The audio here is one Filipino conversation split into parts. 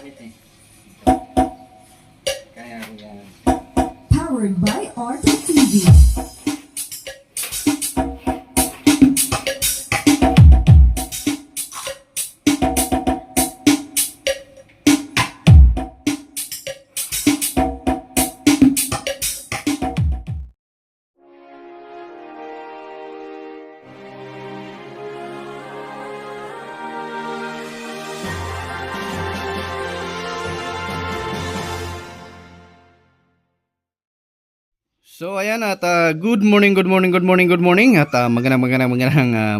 gamit eh. Kaya ko yan. Powered by Arte TV. So ayan at good morning at magandang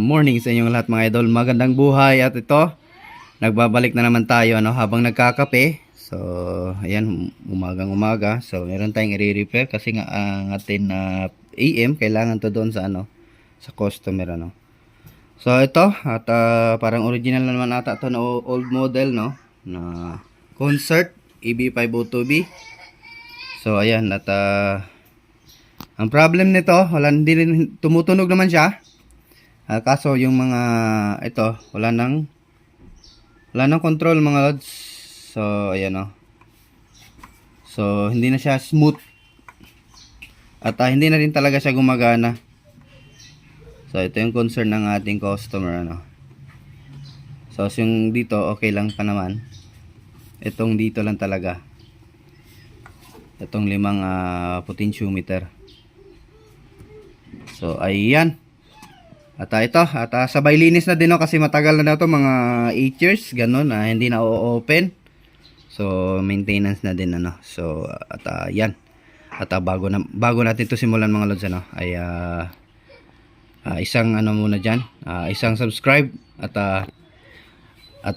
morning sa inyong lahat mga idol. Magandang buhay at ito nagbabalik na naman tayo habang nagkakape. So ayan umaga. So meron tayong i-repair kasi nga ang atin AM kailangan to doon sa sa customer So ito at parang original na naman ata to na old model na Concert EB502B. So ayan at ang problem nito, hindi rin tumutunog naman siya. Kaso yung mga ito, wala nang control mga lods. So ayan So hindi na siya smooth. At hindi na rin talaga siya gumagana. So ito yung concern ng ating customer So yung dito okay lang pa naman. Itong dito lang talaga. Itong 5 potentiometer. So ayan. At ito, sabay linis na din kasi matagal na to mga 8 years ganun hindi na o-open. So maintenance na din So at yan. At bago natin to simulan mga lods ay isang muna diyan, isang subscribe at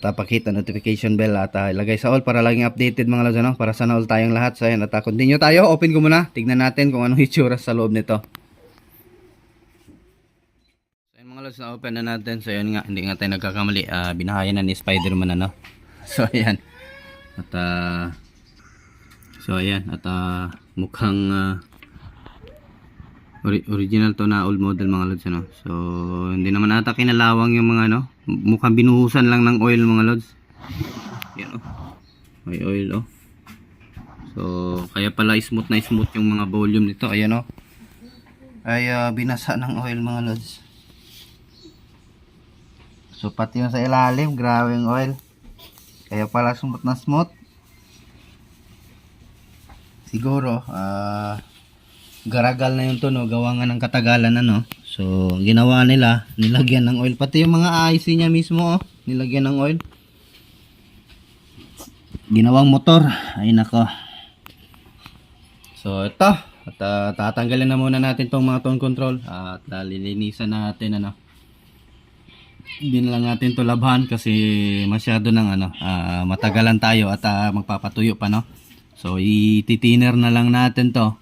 pakita notification bell at ilagay sa all para laging updated mga lods para sana all tayong lahat. So ayan at continue tayo. Open ko muna. Tignan natin kung anong itsura sa loob nito. Mga lods na open na natin. So yun nga, hindi nga tayo nagkakamali, binahayan na ni Spider-Man So ayan at mukhang original to na old model mga lods So hindi naman ata kinalawang yung mga mukhang binuhusan lang ng oil mga lods. Yan may oil So kaya pala smooth yung mga volume nito. Ayan ay binasa ng oil mga lods. So pati yung sa ilalim, grabe yung oil. Kaya pala smooth na smooth. Siguro garagal na yung tunog, gawa nga ng katagalan So ginawa nila, nilagyan ng oil. Pati yung mga IC niya mismo nilagyan ng oil. Ginawang motor. Ay nako. So ito, at tatanggalin na muna natin tong mga tone control at lilinisan natin Hindi na lang natin to labhan kasi masyado ng matagalan tayo at magpapatuyo pa So ititiner na lang natin to.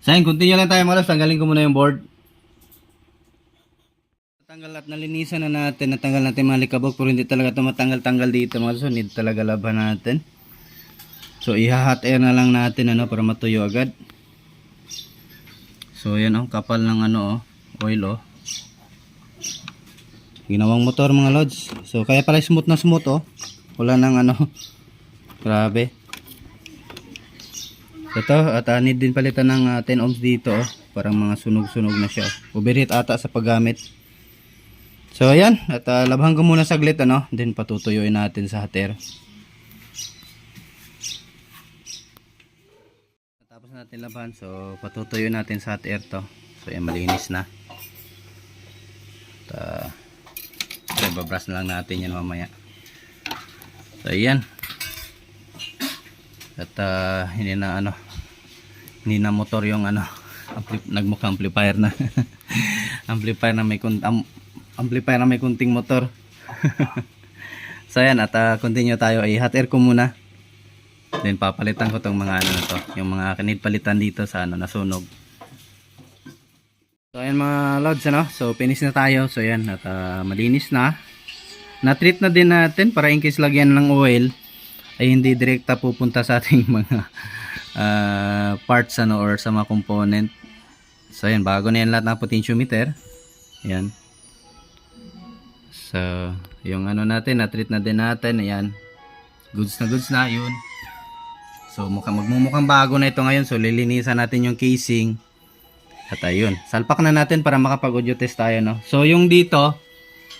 Sayang, continue lang tayo mga lods. Tanggalin ko muna yung board. Tanggal at nalinisan na natin. Natanggal natin mga likabok pero hindi talaga ito matanggal-tanggal dito mga lods. So need talaga labhan natin. So iha-hot air na lang natin para matuyo agad. So yan kapal ng oil Ginawang motor mga lods. So kaya pala smooth na smooth Wala nang grabe. Ito at need din palitan ng 10 ohms dito parang mga sunog-sunog na siya. Overheat ata sa paggamit. So ayan at labhan ko muna saglit then patutuyuin natin sa hot air. Tapos natin labhan so patutuyuin natin sa hot air to. So ayan malinis na. So ibabrush na lang natin yan mamaya. So ayan. At hindi na motor yung nagmukha amplifier na. Amplifier na may kunting motor. So ayan at continue tayo. Hot air ko muna. Then papalitan ko tong mga yung mga kanid palitan dito sa nasunog. So ayan mga lods So finish na tayo. So ayan at malinis na. Na-treat na din natin para in case lagyan ng oil ay hindi direkta pupunta sa ating mga parts or sa mga component. So ayan, bago na yan lahat ng potentiometer. Ayan. So yung natin, na-treat na din natin. Ayan. goods na yun. So magmumukhang bago na ito ngayon. So lilinisan natin yung casing. At ayun, salpak na natin para makapag-audio test tayo, no. So yung dito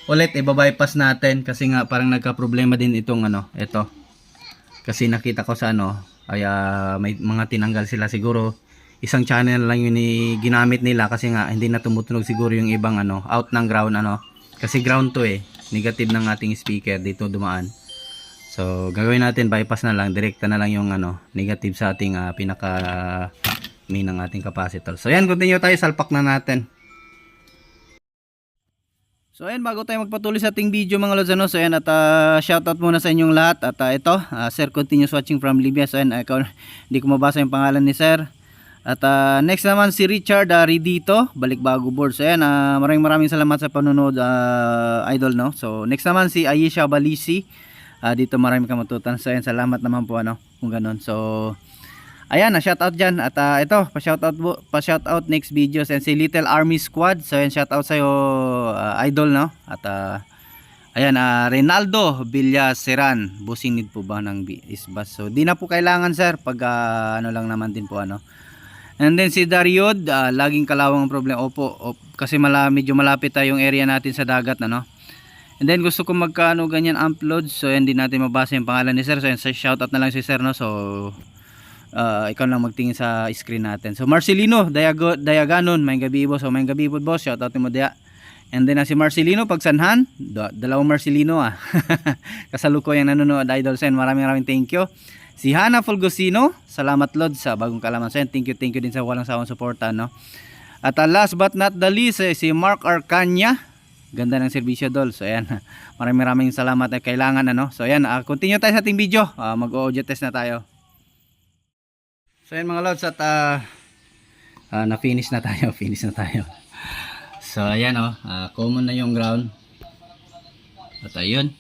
ulit i-bypass natin kasi nga parang nagka-problema din itong ito. Kasi nakita ko sa ay may mga tinanggal sila, siguro isang channel lang yun ginamit nila kasi nga hindi na tumutunog siguro yung ibang out ng ground kasi ground to negative ng ating speaker dito dumaan. So gagawin natin, bypass na lang, direkta na lang yung negative sa ating pinaka main ng ating capacitor. So ayan, continue tayo, salpak na natin. So ayan, bago tayo magpatuloy sa ating video mga lods, so ayan, at shoutout muna sa inyong lahat. At ito, sir continues watching from Libya. So ayan, hindi ko mabasa yung pangalan ni sir. At next naman si Richard Ridito, Balikbago Board. So ayan, maraming salamat sa panonood, idol, no. So next naman si Ayesha Balisi, dito maraming kamatutan. So ayan, salamat naman po kung ganun. So ayan, shoutout dyan. At ito, pa-shoutout next videos. And si Little Army Squad. So ayan, shoutout sa'yo, idol, no. At ayan, Reynaldo Villaseran, busing need po ba ng isbas? So di na po kailangan sir, pag lang naman din po And then si Dariod, laging kalawang ang problema. Opo, kasi medyo malapit tayong area natin sa dagat, no. And then gusto ko ganyan upload. So hindi natin mabasa yung pangalan ni sir. So ayan, shoutout na lang si sir, no. So ikaw lang magtingin sa screen natin. So Marcelino Dayaganon, may gabi po. So may gabi po boss, shoutout mo Daya. And then si Marcelino Pagsanhan, dalawang Marcelino kasalukuyan nanonood, idol sen, maraming thank you. Si Hana Fulgosino, salamat Lord sa bagong kalaman sen. Thank you din sa walang sawang suporta, no. At last but not the least, si Mark Arcanya, ganda ng serbisyo dol. So ayan, maraming salamat na kailangan So ayan, continue tayo sa ating video. Mag-audio test na tayo. So ayan mga lods, at na-finish na tayo, So ayan common na yung ground. At ayun,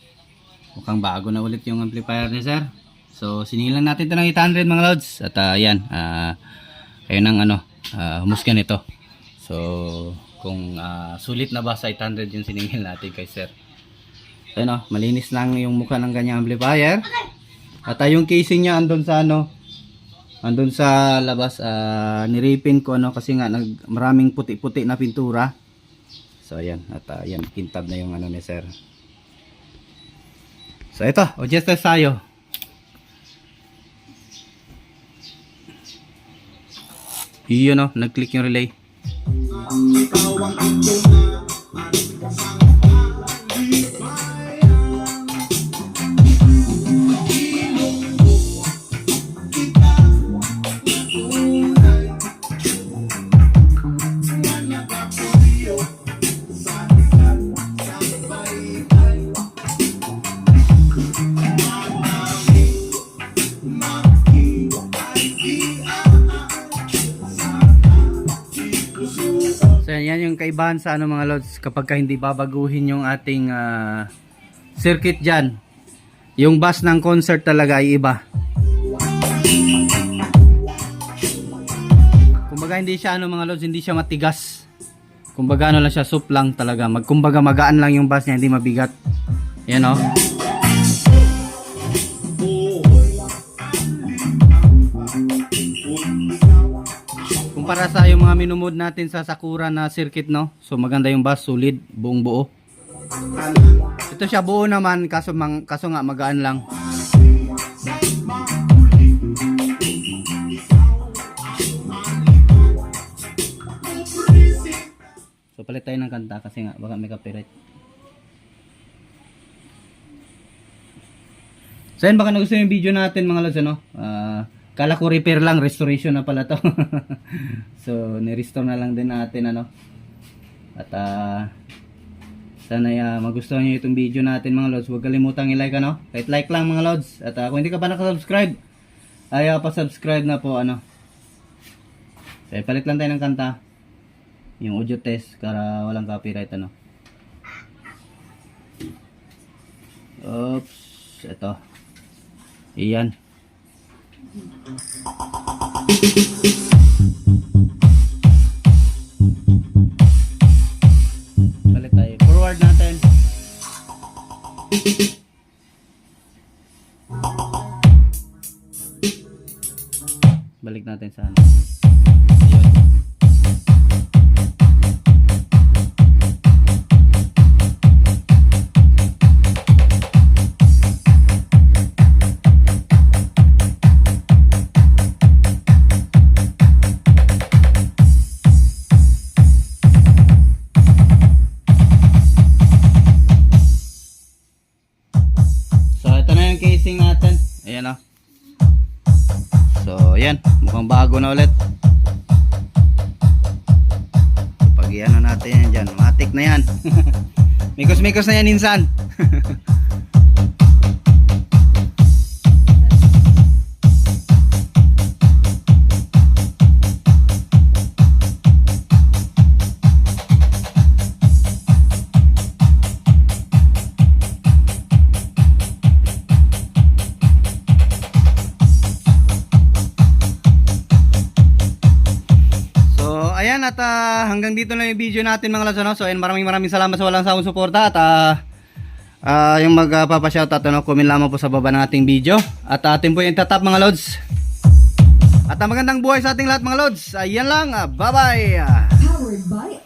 mukhang bago na ulit yung amplifier ni sir. So sinilang natin ito ng 800 mga lods. At ayan, kayo nang humusgan ito. So kung sulit na ba sa 800 yung siningil natin kay sir. So ayan, malinis lang yung mukha ng kanyang amplifier. At yung casing niya andun sa andun sa labas, niripin ko kasi nga maraming puti-puti na pintura. So ayan, at ayan, kintab na yung ni sir. So ito, adjust test tayo. Yun nag-click yung relay. So yan yung kaibahan sa mga lods kapag hindi babaguhin yung ating circuit dyan. Yung bass ng concert talaga ay iba. Kumbaga hindi siya mga lods, hindi siya matigas. Kumbaga lang siya, soup lang talaga. Kumbaga magaan lang yung bass niya, hindi mabigat. Yan Para sa yung mga minumod natin sa Sakura na circuit, no. So maganda yung bass, solid, buong buo. Ito siya buo naman, kaso nga magaan lang. So palit tayo ng kanta kasi nga baka may copyright. So yun, baka nagustuhan yung video natin mga lods, kala ko repair lang, restoration na pala to. So ni-restore na lang din natin At sana magustuhan nyo itong video natin mga lods. Huwag kalimutang i-like kahit like lang mga lods. At kung hindi ka pa nakasubscribe, ay pa-subscribe na po So palit lang tayo ng kanta, yung audio test, para walang copyright Oops, ito. Iyan. Balik tayo. Forward natin. Balik natin sa ano. Ayun. So ito na yung casing natin. Ayan o. So ayan, mukhang bago na ulit. Pag iano natin yan dyan, matik na yan. Mikos-mikos na yan insan. Ayan at hanggang dito na yung video natin mga lods, ano? So ayan, maraming salamat sa walang sawang suporta at yung magpapashoutout, ano, comment lamang po sa baba ng ating video at atin po yung tatap mga lods. At magandang buhay sa ating lahat mga lods. Ayan lang, bye bye. Powered by